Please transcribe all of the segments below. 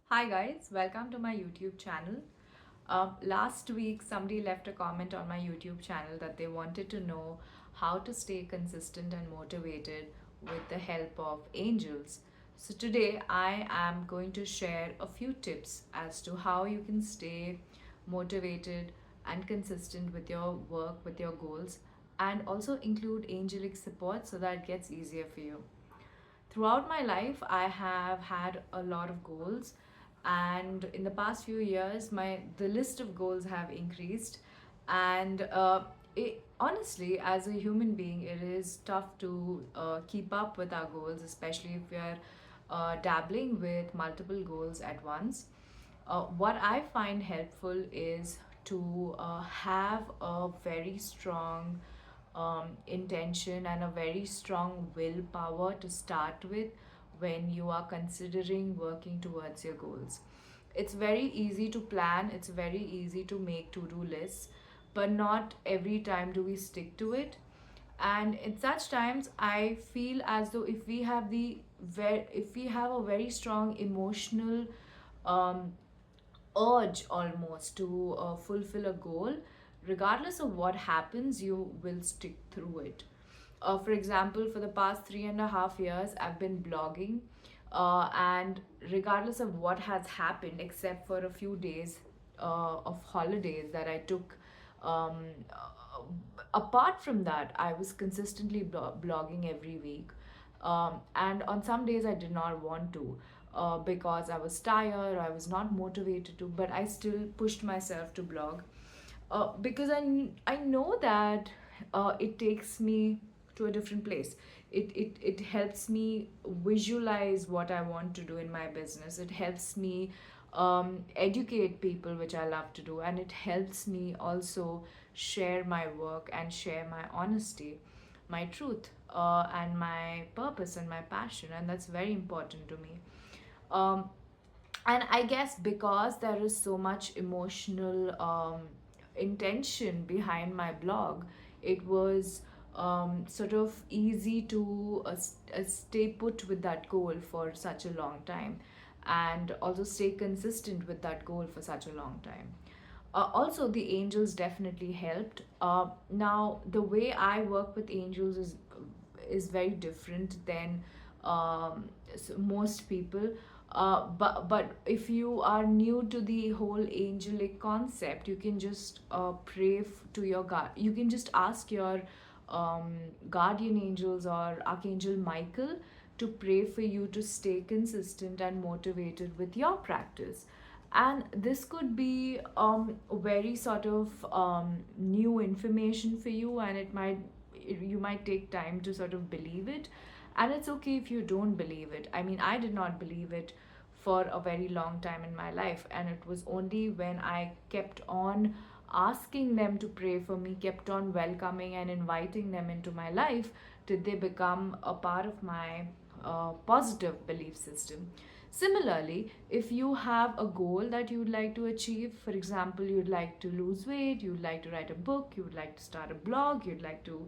Hi guys, welcome to my YouTube channel. Last week, somebody left a comment on my YouTube channel that they wanted to know how to stay consistent and motivated with the help of angels. So today, I am going to share a few tips as to how you can stay motivated and consistent with your work, with your goals, and also include angelic support so that it gets easier for you. Throughout my life, I have had a lot of goals, and in the past few years, the list of goals have increased. And honestly, as a human being, it is tough to keep up with our goals, especially if we are dabbling with multiple goals at once. What I find helpful is to have a very strong intention and a very strong willpower to start with when you are considering working towards your goals. It's very easy to plan, it's very easy to make to do lists, but not every time do we stick to it. And in such times, I feel as though if we have a very strong emotional um, urge almost to fulfill a goal, regardless of what happens, you will stick through it. For example, for the past 3.5 years, I've been blogging, and regardless of what has happened, except for a few days of holidays that I took, um, apart from that, I was consistently blogging every week. And on some days, I did not want to because I was tired, I was not motivated to, but I still pushed myself to blog because I know that it takes me to a different place. It helps me visualize what I want to do in my business. It helps me educate people, which I love to do, and it helps me also share my work and share my honesty, my truth, and my purpose and my passion, and that's very important to me. Um, and I guess because there is so much emotional intention behind my blog, it was sort of easy to stay put with that goal for such a long time, and also stay consistent with that goal for such a long time. Also, the angels definitely helped. Now, the way I work with angels is very different than most people. But if you are new to the whole angelic concept, you can just pray to your God. You can just ask your guardian angels or Archangel Michael to pray for you to stay consistent and motivated with your practice. And this could be very sort of new information for you, and you might take time to sort of believe it. And it's okay if you don't believe it. I mean, I did not believe it for a very long time in my life, and it was only when I kept on asking them to pray for me, kept on welcoming and inviting them into my life, did they become a part of my positive belief system. Similarly, if you have a goal that you would like to achieve, for example, you'd like to lose weight, you'd like to write a book, you would like to start a blog, you'd like to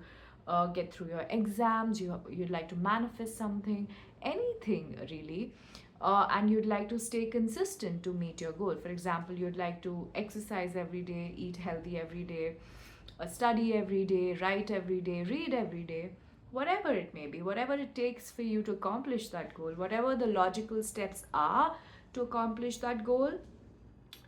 get through your exams, you'd like to manifest something, anything really, and you'd like to stay consistent to meet your goal. For example, you'd like to exercise every day, eat healthy every day, study every day, write every day, read every day, whatever it may be, whatever it takes for you to accomplish that goal, whatever the logical steps are to accomplish that goal,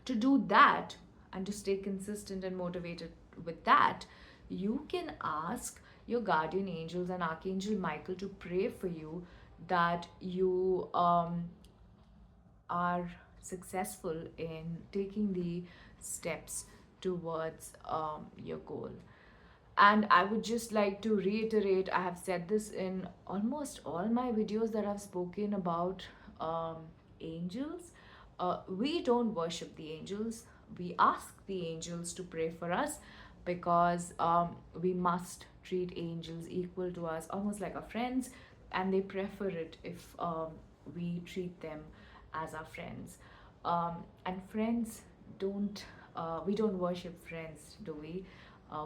to do that and to stay consistent and motivated with that, you can ask your guardian angels and Archangel Michael to pray for you that you are successful in taking the steps towards your goal. And I would just like to reiterate, I have said this in almost all my videos that I've spoken about angels. We don't worship the angels, we ask the angels to pray for us because we must treat angels equal to us, almost like our friends, and they prefer it if we treat them as our friends. And friends don't, we don't worship friends, do we?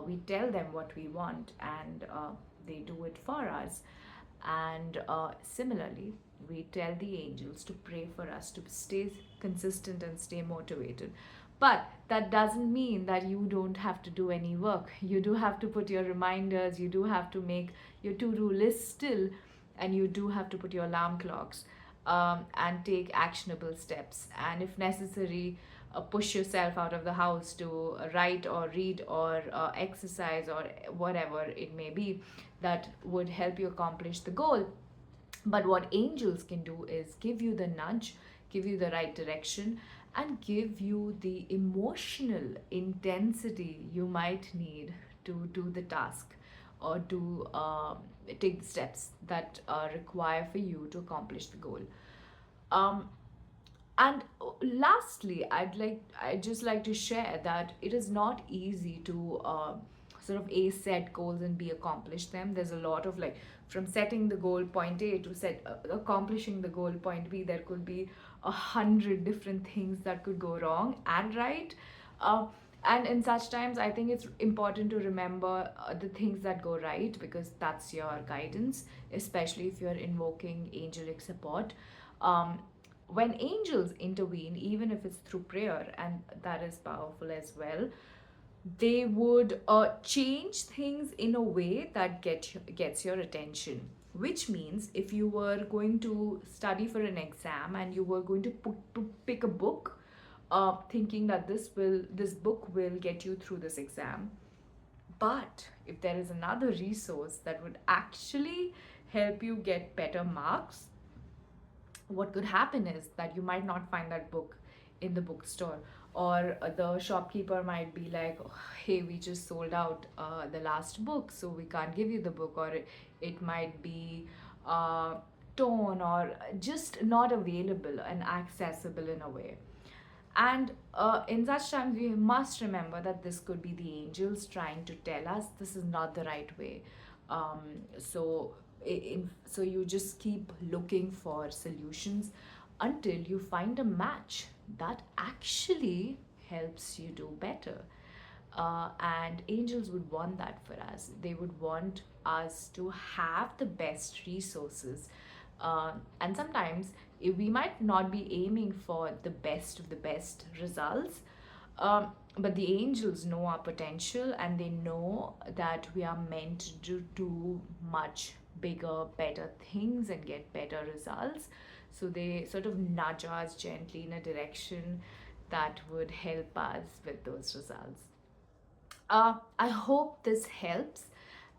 We tell them what we want, and they do it for us. And similarly, we tell the angels to pray for us to stay consistent and stay motivated. But that doesn't mean that you don't have to do any work. You do have to put your reminders, you do have to make your to-do list still, and you do have to put your alarm clocks, and take actionable steps. And if necessary, push yourself out of the house to write or read or exercise or whatever it may be that would help you accomplish the goal. But what angels can do is give you the nudge, give you the right direction, and give you the emotional intensity you might need to do the task or to take the steps that require for you to accomplish the goal. Um, and lastly, I'd just like to share that it is not easy to sort of a set goals and b accomplish them. There's a lot of like from setting the goal point A to set accomplishing the goal point B. There could be 100 different things that could go wrong and right. Uh, and in such times, I think it's important to remember the things that go right because that's your guidance, especially if you're invoking angelic support. Um, when angels intervene, even if it's through prayer, and that is powerful as well, they would change things in a way that gets your attention. Which means if you were going to study for an exam and you were going to pick a book, thinking that this book will get you through this exam, but if there is another resource that would actually help you get better marks, what could happen is that you might not find that book in the bookstore, or the shopkeeper might be like, "Oh, hey, we just sold out the last book, so we can't give you the book," or it might be uh, torn or just not available and accessible in a way. And in such times, we must remember that this could be the angels trying to tell us this is not the right way. So, so you just keep looking for solutions until you find a match that actually helps you do better. And angels would want that for us. They would want us to have the best resources. And sometimes we might not be aiming for the best of the best results, but the angels know our potential and they know that we are meant to do much bigger, better things and get better results. So they sort of nudge us gently in a direction that would help us with those results. I hope this helps.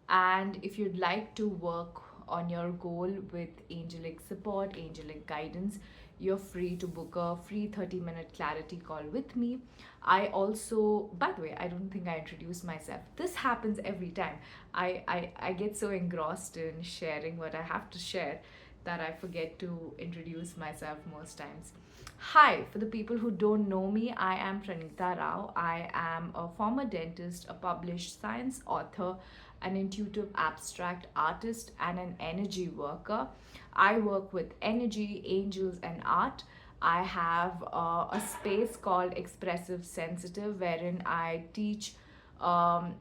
And if you'd like to work on your goal with angelic support, angelic guidance, you're free to book a free 30-minute clarity call with me. I also, by the way, I don't think I introduced myself. This happens every time. I get so engrossed in sharing what I have to share that I forget to introduce myself most times. Hi, for the people who don't know me, I am Pranita Rao. I am a former dentist, a published science author, an intuitive abstract artist, and an energy worker. I work with energy, angels, and art. I have a space called Expressive Sensitive, wherein I teach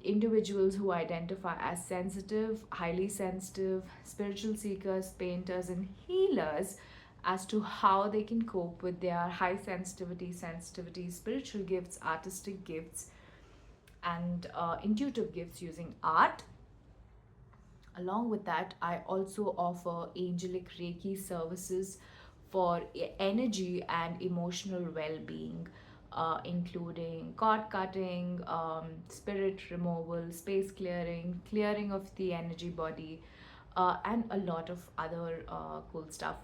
individuals who identify as sensitive, highly sensitive, spiritual seekers, painters, and healers as to how they can cope with their high sensitivity, spiritual gifts, artistic gifts, and intuitive gifts using art. Along with that, I also offer angelic Reiki services for energy and emotional well being, including cord cutting, spirit removal, space clearing, clearing of the energy body, and a lot of other cool stuff.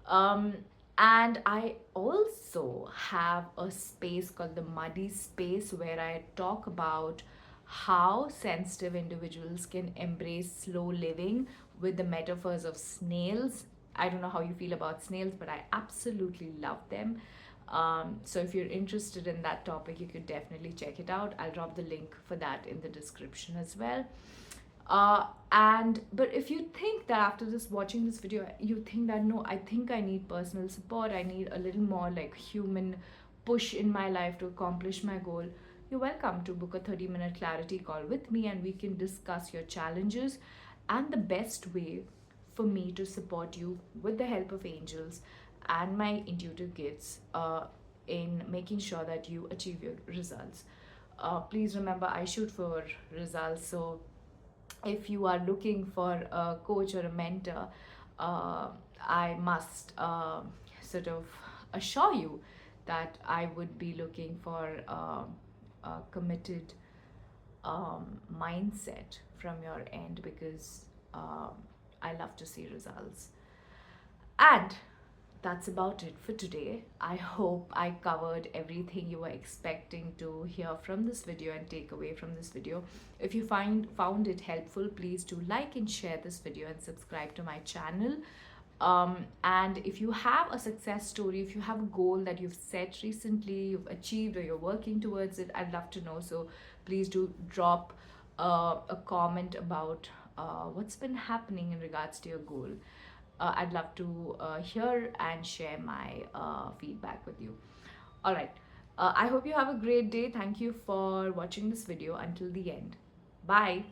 Um, and I also have a space called the Muddy Space where I talk about how sensitive individuals can embrace slow living with the metaphors of snails. I don't know how you feel about snails, but I absolutely love them. So if you're interested in that topic, you could definitely check it out. I'll drop the link for that in the description as well. And but if you think that after this watching this video you think that no, I think I need personal support, I need a little more like human push in my life to accomplish my goal, you're welcome to book a 30-minute clarity call with me and we can discuss your challenges and the best way for me to support you with the help of angels and my intuitive gifts in making sure that you achieve your results. Please remember, I shoot for results. So if you are looking for a coach or a mentor, uh, I must sort of assure you that I would be looking for a committed mindset from your end, because I love to see results. And that's about it for today. I hope I covered everything you were expecting to hear from this video and take away from this video. If you found it helpful, please do like and share this video and subscribe to my channel. And if you have a success story, if you have a goal that you've set recently, you've achieved, or you're working towards it, I'd love to know. So please do drop a comment about what's been happening in regards to your goal. I'd love to hear and share my feedback with you. All right. I hope you have a great day. Thank you for watching this video until the end. Bye.